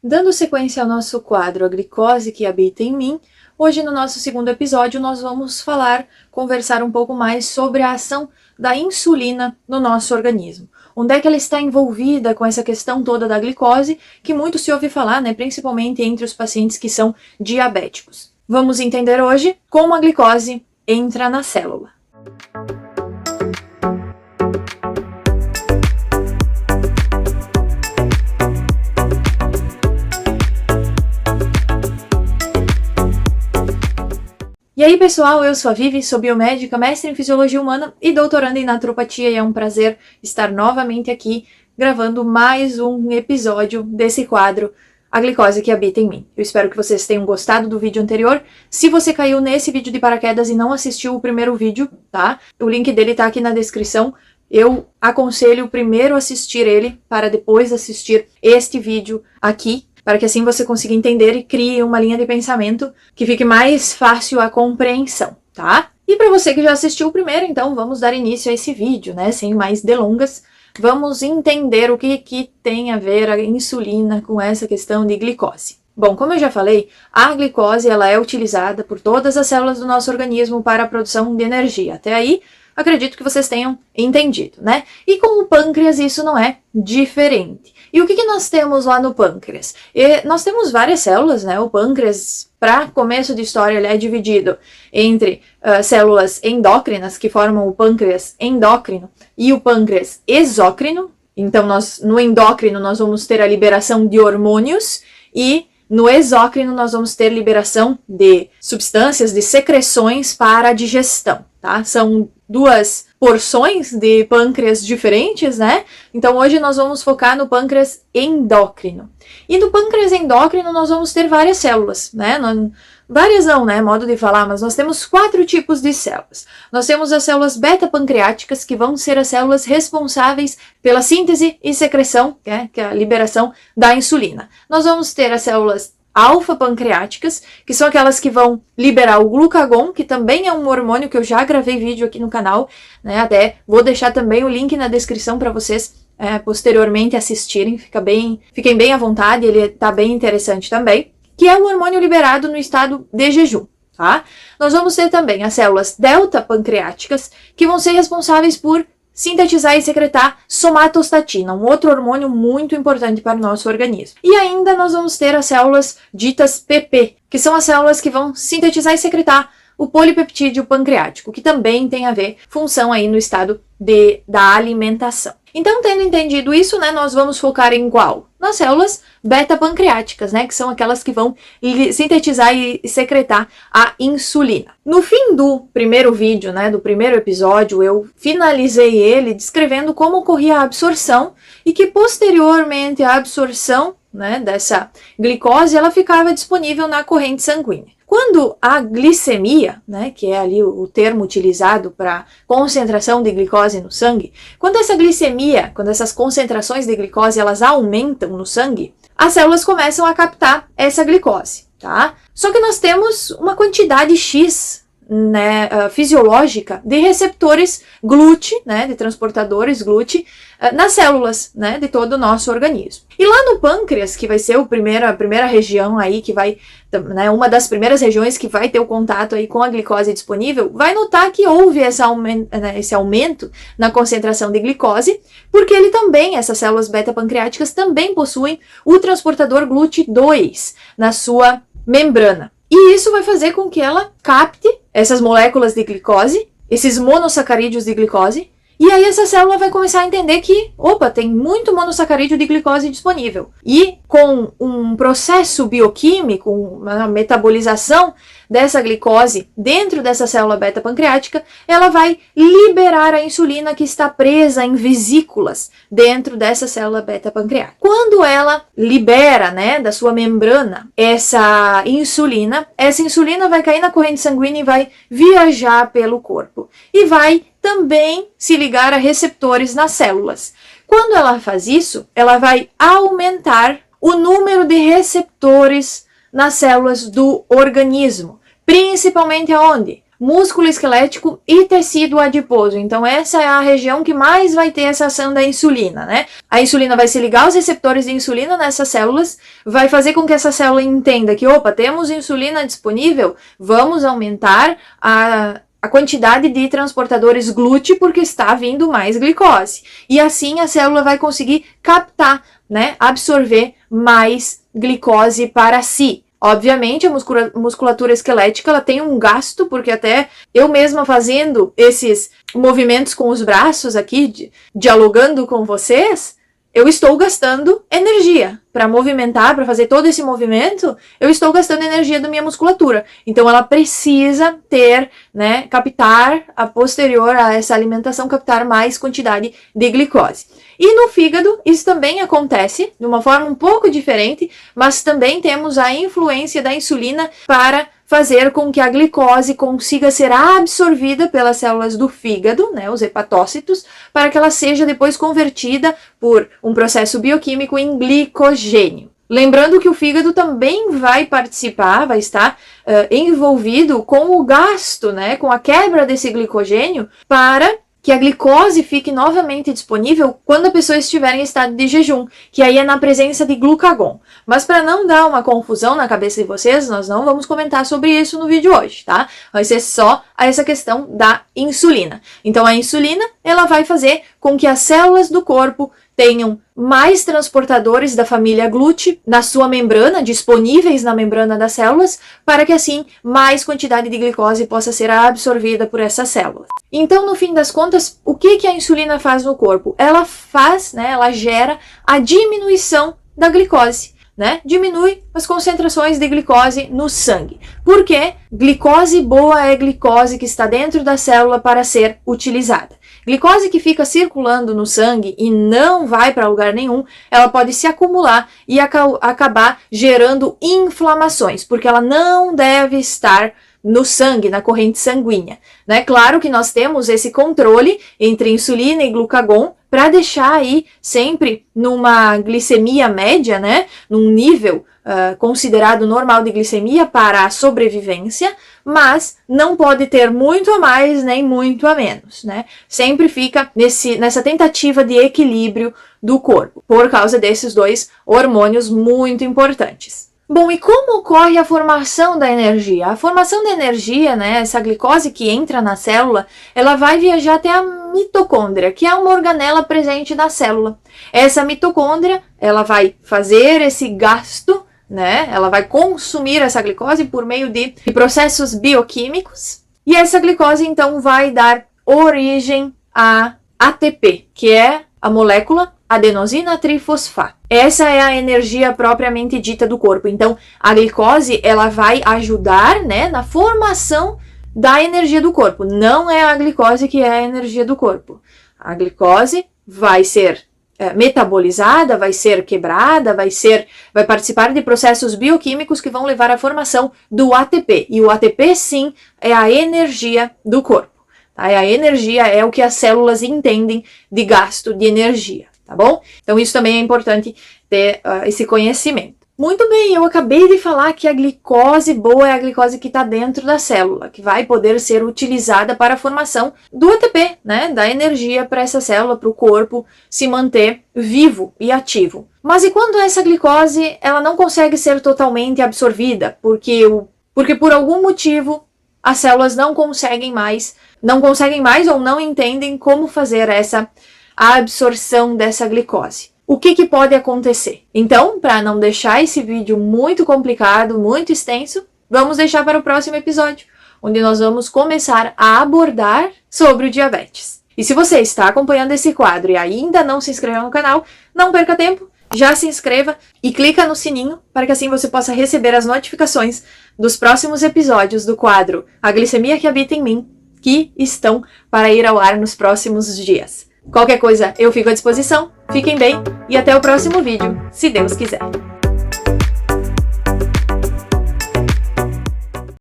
Dando sequência ao nosso quadro A Glicose que Habita em Mim, hoje no nosso segundo episódio nós vamos conversar um pouco mais sobre a ação da insulina no nosso organismo. Onde é que ela está envolvida com essa questão toda da glicose, que muito se ouve falar, principalmente entre os pacientes que são diabéticos. Vamos entender hoje como a glicose entra na célula. E aí pessoal, eu sou a Vivi, sou biomédica, mestre em Fisiologia Humana e doutoranda em Naturopatia, e é um prazer estar novamente aqui gravando mais um episódio desse quadro A Glicose que Habita em Mim. Eu espero que vocês tenham gostado do vídeo anterior. Se você caiu nesse vídeo de paraquedas e não assistiu o primeiro vídeo, tá? O link dele tá aqui na descrição. Eu aconselho primeiro assistir ele para depois assistir este vídeo aqui, para que assim você consiga entender e crie uma linha de pensamento que fique mais fácil a compreensão, tá? E para você que já assistiu o primeiro, então vamos dar início a esse vídeo, Sem mais delongas, vamos entender o que tem a ver a insulina com essa questão de glicose. Bom, como eu já falei, a glicose ela é utilizada por todas as células do nosso organismo para a produção de energia. Até aí, acredito que vocês tenham entendido, E com o pâncreas isso não é diferente. E o que nós temos lá no pâncreas? Nós temos várias células, O pâncreas, para começo de história, ele é dividido entre células endócrinas, que formam o pâncreas endócrino, e o pâncreas exócrino. Então, no endócrino, nós vamos ter a liberação de hormônios, e no exócrino, nós vamos ter liberação de substâncias, de secreções para a digestão, tá? São duas porções de pâncreas diferentes, Então hoje nós vamos focar no pâncreas endócrino. E no pâncreas endócrino nós vamos ter várias células, Várias não, modo de falar, mas nós temos 4 tipos de células. Nós temos as células beta-pancreáticas, que vão ser as células responsáveis pela síntese e secreção, que é a liberação da insulina. Nós vamos ter as células alfa-pancreáticas, que são aquelas que vão liberar o glucagon, que também é um hormônio que eu já gravei vídeo aqui no canal, Até vou deixar também o link na descrição para vocês posteriormente assistirem, fiquem bem à vontade, ele tá bem interessante também, que é o hormônio liberado no estado de jejum, tá? Nós vamos ter também as células delta-pancreáticas, que vão ser responsáveis por sintetizar e secretar somatostatina, um outro hormônio muito importante para o nosso organismo. E ainda nós vamos ter as células ditas PP, que são as células que vão sintetizar e secretar o polipeptídeo pancreático, que também tem a ver função aí no estado da alimentação. Então, tendo entendido isso, nós vamos focar em qual? Nas células beta-pancreáticas, que são aquelas que vão sintetizar e secretar a insulina. No fim do primeiro vídeo, do primeiro episódio, eu finalizei ele descrevendo como ocorria a absorção e que posteriormente a absorção, dessa glicose, ela ficava disponível na corrente sanguínea. Quando a glicemia, que é ali o termo utilizado para concentração de glicose no sangue, quando essas concentrações de glicose elas aumentam no sangue, as células começam a captar essa glicose, tá? Só que nós temos uma quantidade X, fisiológica de receptores GLUT, de transportadores GLUT, nas células, de todo o nosso organismo. E lá no pâncreas, que vai ser a primeira região aí que vai, uma das primeiras regiões que vai ter o contato aí com a glicose disponível, vai notar que houve esse aumento na concentração de glicose, porque ele também, essas células beta-pancreáticas também possuem o transportador GLUT2 na sua membrana. E isso vai fazer com que ela capte essas moléculas de glicose, esses monossacarídeos de glicose, e aí essa célula vai começar a entender que, tem muito monossacarídeo de glicose disponível. E com um processo bioquímico, uma metabolização dessa glicose dentro dessa célula beta-pancreática, ela vai liberar a insulina que está presa em vesículas dentro dessa célula beta-pancreática. Quando ela libera, da sua membrana, essa insulina vai cair na corrente sanguínea e vai viajar pelo corpo. E vai também se ligar a receptores nas células. Quando ela faz isso, ela vai aumentar o número de receptores nas células do organismo. Principalmente aonde? músculo esquelético e tecido adiposo. Então essa é a região que mais vai ter essa ação da insulina, né? A insulina vai se ligar aos receptores de insulina nessas células, vai fazer com que essa célula entenda que, opa, temos insulina disponível, vamos aumentar a quantidade de transportadores GLUT porque está vindo mais glicose. E assim a célula vai conseguir captar, né, absorver mais glicose para si. Obviamente, a musculatura esquelética ela tem um gasto, porque até eu mesma fazendo esses movimentos com os braços aqui, dialogando com vocês, eu estou gastando energia. Para movimentar, para fazer todo esse movimento, eu estou gastando energia da minha musculatura. Então, ela precisa ter, né, captar, a posterior a essa alimentação, captar mais quantidade de glicose. E no fígado, isso também acontece de uma forma um pouco diferente, mas também temos a influência da insulina para fazer com que a glicose consiga ser absorvida pelas células do fígado, né, os hepatócitos, para que ela seja depois convertida por um processo bioquímico em glicogênio. Lembrando que o fígado também vai participar, vai estar envolvido com o gasto, né, com a quebra desse glicogênio para que a glicose fique novamente disponível quando a pessoa estiver em estado de jejum, que aí é na presença de glucagon. Mas para não dar uma confusão na cabeça de vocês, nós não vamos comentar sobre isso no vídeo hoje, tá? Vai ser só essa questão da insulina. Então a insulina, ela vai fazer com que as células do corpo tenham mais transportadores da família GLUT na sua membrana, disponíveis na membrana das células, para que assim mais quantidade de glicose possa ser absorvida por essas células. Então, no fim das contas, o que a insulina faz no corpo? Ela faz, né, ela gera a diminuição da glicose, né? Diminui as concentrações de glicose no sangue. Por quê? Glicose boa é glicose que está dentro da célula para ser utilizada. Glicose que fica circulando no sangue e não vai para lugar nenhum, ela pode se acumular e acabar gerando inflamações, porque ela não deve estar no sangue, na corrente sanguínea, né? Claro que nós temos esse controle entre insulina e glucagon para deixar aí sempre numa glicemia média, né? Num nível considerado normal de glicemia para a sobrevivência, mas não pode ter muito a mais nem muito a menos, né? Sempre fica nessa tentativa de equilíbrio do corpo, por causa desses dois hormônios muito importantes. Bom, e como ocorre a formação da energia? A formação da energia, né, essa glicose que entra na célula, ela vai viajar até a mitocôndria, que é uma organela presente na célula. Essa mitocôndria, ela vai fazer esse gasto, né, ela vai consumir essa glicose por meio de processos bioquímicos, e essa glicose, então, vai dar origem a ATP, que é a molécula adenosina trifosfato. Essa é a energia propriamente dita do corpo. Então, a glicose, ela vai ajudar, né, na formação da energia do corpo. Não é a glicose que é a energia do corpo. A glicose vai ser metabolizada, vai ser quebrada, vai participar de processos bioquímicos que vão levar à formação do ATP. E o ATP, sim, é a energia do corpo. Tá? A energia é o que as células entendem de gasto de energia. Tá bom? Então isso também é importante ter esse conhecimento. Muito bem, eu acabei de falar que a glicose boa é a glicose que está dentro da célula, que vai poder ser utilizada para a formação do ATP, né? Da energia para essa célula, para o corpo se manter vivo e ativo. Mas e quando essa glicose ela não consegue ser totalmente absorvida? Porque por algum motivo as células não conseguem mais ou não entendem como fazer a absorção dessa glicose. O que pode acontecer? Então, para não deixar esse vídeo muito complicado, muito extenso, vamos deixar para o próximo episódio, onde nós vamos começar a abordar sobre o diabetes. E se você está acompanhando esse quadro e ainda não se inscreveu no canal, não perca tempo, já se inscreva e clica no sininho para que assim você possa receber as notificações dos próximos episódios do quadro A Glicemia que Habita em Mim, que estão para ir ao ar nos próximos dias. Qualquer coisa, eu fico à disposição. Fiquem bem e até o próximo vídeo, se Deus quiser.